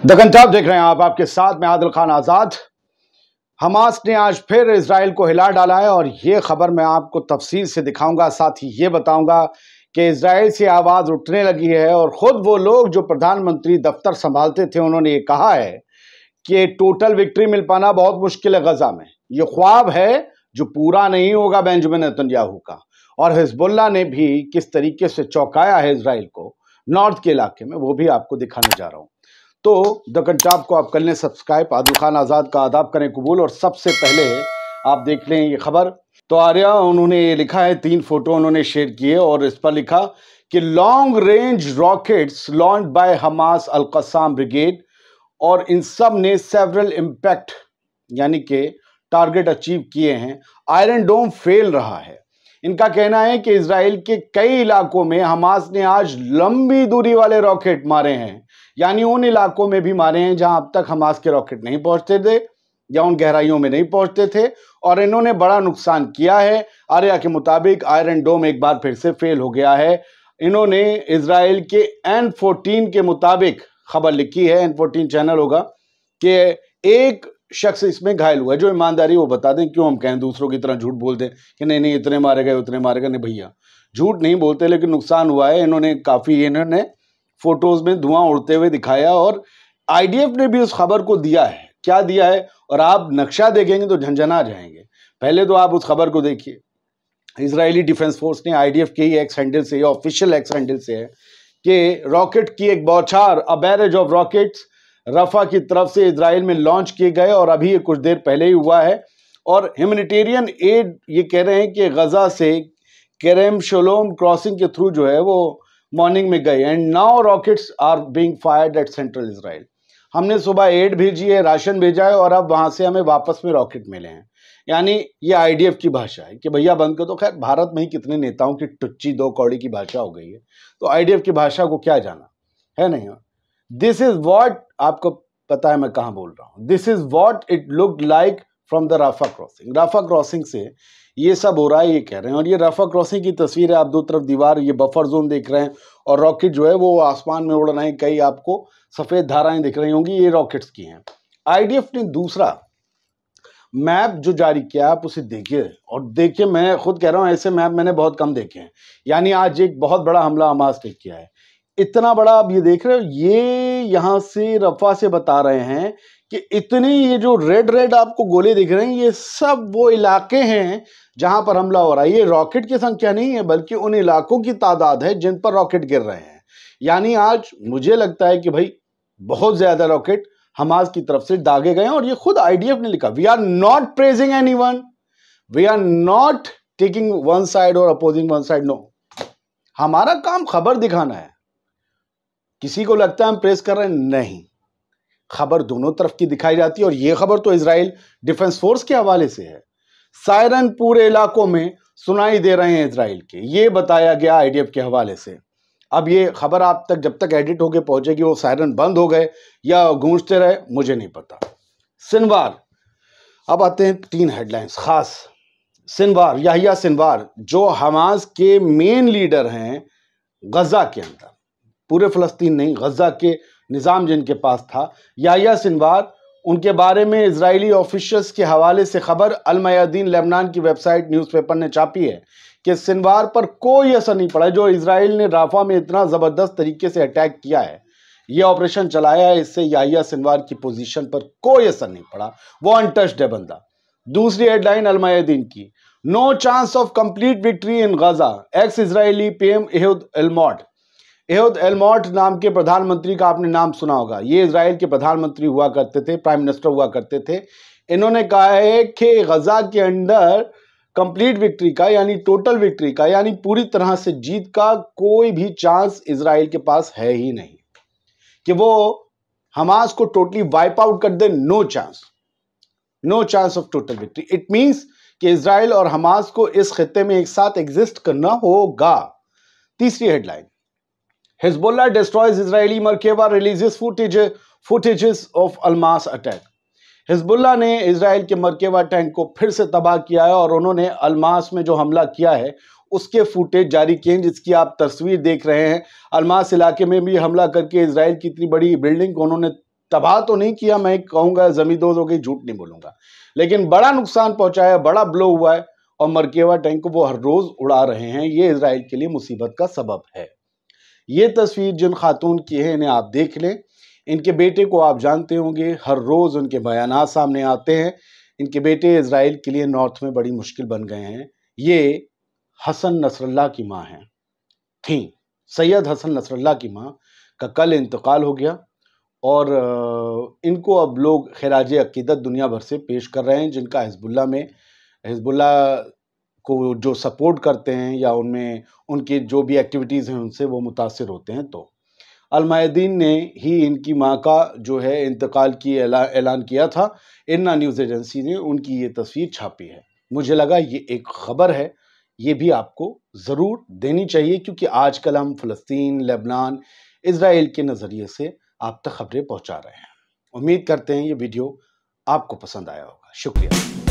Deccan times देख रहे हैं आप, आपके साथ में आदिल खान आजाद। हमास ने आज फिर इजराइल को हिला डाला है और ये खबर मैं आपको तफसील से दिखाऊंगा। साथ ही ये बताऊंगा कि इजराइल से आवाज उठने लगी है और खुद वो लोग जो प्रधानमंत्री दफ्तर संभालते थे उन्होंने ये कहा है कि टोटल विक्ट्री मिल पाना बहुत मुश्किल है गजा में। ये ख्वाब है जो पूरा नहीं होगा बेंजामिन नेतन्याहू का। और हिजबुल्लाह ने भी किस तरीके से चौंकाया है इजराइल को नॉर्थ के इलाके में, वो भी आपको दिखाने जा रहा हूं। तो दक्कन टाइम्स को आप कर लें सब्सक्राइब, आदिल खान आजाद का आदाब करें कबूल। और सबसे पहले आप देख लें ये खबर। तो आर्या उन्होंने लिखा है, 3 फोटो उन्होंने शेयर किए और इस पर लिखा कि long range rockets launch by Hamas Al Qassam brigade, और इन सब ने सेवरल इम्पैक्ट यानी कि टारगेट अचीव किए हैं। आयरन डोम फेल रहा है। इनका कहना है कि इजराइल के कई इलाकों में हमास ने आज लंबी दूरी वाले रॉकेट मारे हैं, यानी उन इलाकों में भी मारे हैं जहां अब तक हमास के रॉकेट नहीं पहुंचते थे या उन गहराइयों में नहीं पहुंचते थे, और इन्होंने बड़ा नुकसान किया है। आर्या के मुताबिक आयरन डोम एक बार फिर से फेल हो गया है। इन्होंने इजराइल के N14 के मुताबिक खबर लिखी है, N14 चैनल होगा, कि एक शख्स इसमें घायल हुआ है। जो ईमानदारी वो बता दें, क्यों हम कहें दूसरों की तरह झूठ बोल दें कि नहीं नहीं इतने मारे गए उतने मारे गए। नहीं भैया, झूठ नहीं बोलते, लेकिन नुकसान हुआ है। इन्होंने फोटोज में धुआं उड़ते हुए दिखाया और आईडीएफ ने भी उस खबर को दिया है। क्या दिया है, और आप नक्शा देखेंगे तो झंझना जाएंगे। पहले तो आप उस खबर को देखिए। इजरायली डिफेंस फोर्स ने आईडीएफ के ही एक्स हैंडल से, ऑफिशियल एक्स हैंडल से है कि रॉकेट की एक बौछार, अ बैरेज ऑफ रॉकेट्स रफा की तरफ से इजराइल में लॉन्च किए गए, और अभी ये कुछ देर पहले ही हुआ है। और ह्यूमैनिटेरियन एड ये कह रहे हैं कि गजा से केरेम शोलोम क्रॉसिंग के थ्रू जो है वो मॉर्निंग में गए, and now rockets are being fired at central Israel. हमने सुबह एड भेजी है, राशन भेजा है, और अब वहां से हमें वापस में रॉकेट मिले हैं। यानी ये आईडीएफ की भाषा है कि भैया बंद कर दो। खैर भारत में ही कितने नेताओं की टुच्ची 2 कौड़ी की भाषा हो गई है, तो आईडीएफ की भाषा को क्या जाना है। नहीं, दिस इज वॉट, आपको पता है मैं कहां बोल रहा हूं। This is what it look like from the Rafah crossing. Rafah crossing से ये सब हो रहा है, ये कह रहे हैं। और ये राफा क्रॉसिंग की तस्वीर है, आप दो तरफ दीवार, ये बफर जोन देख रहे हैं, और रॉकेट जो है वो आसमान में उड़ रहे हैं। कई आपको सफेद धाराएं दिख रही होंगी, ये रॉकेट्स की हैं। आईडीएफ ने दूसरा मैप जो जारी किया, आप उसे देखिए। और देखिए, मैं खुद कह रहा हूं ऐसे मैप मैंने बहुत कम देखे हैं। यानी आज एक बहुत बड़ा हमला हमास ने किया है, इतना बड़ा। आप ये देख रहे हो, ये यहां से रफा से बता रहे हैं कि इतनी ये जो रेड आपको गोले दिख रहे हैं, ये सब वो इलाके हैं जहां पर हमला हो रहा है। ये रॉकेट की संख्या नहीं है, बल्कि उन इलाकों की तादाद है जिन पर रॉकेट गिर रहे हैं। यानी आज मुझे लगता है कि भाई बहुत ज्यादा रॉकेट हमास की तरफ से दागे गए हैं। और ये खुद आईडीएफ ने लिखा, we are not praising anyone, we are not taking one side और अपोजिंग वन साइड। नो, हमारा काम खबर दिखाना है। किसी को लगता है हम प्रेस कर रहे हैं, नहीं, खबर दोनों तरफ की दिखाई जाती है। और यह खबर तो इजराइल डिफेंस फोर्स के हवाले से है। सायरन पूरे इलाकों में सुनाई दे रहे हैं इजराइल के, ये बताया गया आईडीएफ के हवाले से। अब ये खबर आप तक जब तक एडिट होके पहुंचेगी, वो सायरन बंद हो गए या गूंजते रहे, मुझे नहीं पता। सिनवार, अब आते हैं 3 हेडलाइंस खास। सिनवार, याहिया सिनवार जो हमास के मेन लीडर हैं गजा के अंदर, पूरे फलस्तीन नहीं, गजा के निज़ाम जिनके पास था, याहिया सिनवार, उनके बारे में इजरायली ऑफिशियल्स के हवाले से खबर अल मयादीन लेबनान की वेबसाइट न्यूज़पेपर ने छापी है कि सिनवार पर कोई असर नहीं पड़ा। जो इजराइल ने राफा में इतना ज़बरदस्त तरीके से अटैक किया है, यह ऑपरेशन चलाया है, इससे याहिया सिनवार की पोजीशन पर कोई असर नहीं पड़ा। वो अनटच्ड है बंदा। दूसरी हेडलाइन अल मयादीन की, no chance of complete victory in Gaza, ex Israeli PM Ehud Olmert. Ehud Olmert नाम के प्रधानमंत्री का आपने नाम सुना होगा। ये इजराइल के प्रधानमंत्री हुआ करते थे, प्राइम मिनिस्टर हुआ करते थे। इन्होंने कहा है कि गजा के अंदर कंप्लीट विक्ट्री का, यानी टोटल विक्ट्री का, यानी पूरी तरह से जीत का कोई भी चांस इजराइल के पास है ही नहीं, कि वो हमास को टोटली वाइप आउट कर दे। No chance, no chance of total victory. It means कि इजराइल और हमास को इस खित्ते में एक साथ एग्जिस्ट करना होगा। तीसरी headline, Hezbollah destroys Israeli Merkava, releases footages of Almas attack। Hezbollah ने इजराइल के मरकेवा टैंक को फिर से तबाह किया है, और उन्होंने अलमास में जो हमला किया है उसके फुटेज जारी किए, जिसकी आप तस्वीर देख रहे हैं। अलमास इलाके में भी हमला करके इजराइल की इतनी बड़ी बिल्डिंग को उन्होंने तबाह तो नहीं किया, मैं कहूँगा ज़मींदोज़ हो गई, झूठ नहीं बोलूँगा, लेकिन बड़ा नुकसान पहुँचाया, बड़ा ब्लो हुआ है और मर्केवा टैंक को वो हर रोज़ उड़ा रहे हैं। ये इजराइल के लिए मुसीबत का सबब है। ये तस्वीर जिन खातून की है इन्हें आप देख लें। इनके बेटे को आप जानते होंगे, हर रोज़ उनके बयानात सामने आते हैं। इनके बेटे इजराइल के लिए नॉर्थ में बड़ी मुश्किल बन गए हैं। ये हसन नसरल्लाह की माँ हैं, थी सैयद हसन नसरल्लाह की माँ का कल इंतकाल हो गया और इनको अब लोग खिराज अकीदत दुनिया भर से पेश कर रहे हैं, जिनका हिजबुल्लाह को जो सपोर्ट करते हैं या उनमें उनकी जो भी एक्टिविटीज़ हैं उनसे वो मुतासिर होते हैं। तो अल-मायादीन ने ही इनकी माँ का जो है इंतकाल की ऐलान किया था। इन्ना न्यूज़ एजेंसी ने उनकी ये तस्वीर छापी है। मुझे लगा ये एक खबर है, ये भी आपको ज़रूर देनी चाहिए, क्योंकि आजकल हम फ़लस्तीन, लेबनान, इज़राइल के नज़रिए से आप तक खबरें पहुँचा रहे हैं। उम्मीद करते हैं ये वीडियो आपको पसंद आया होगा। शुक्रिया।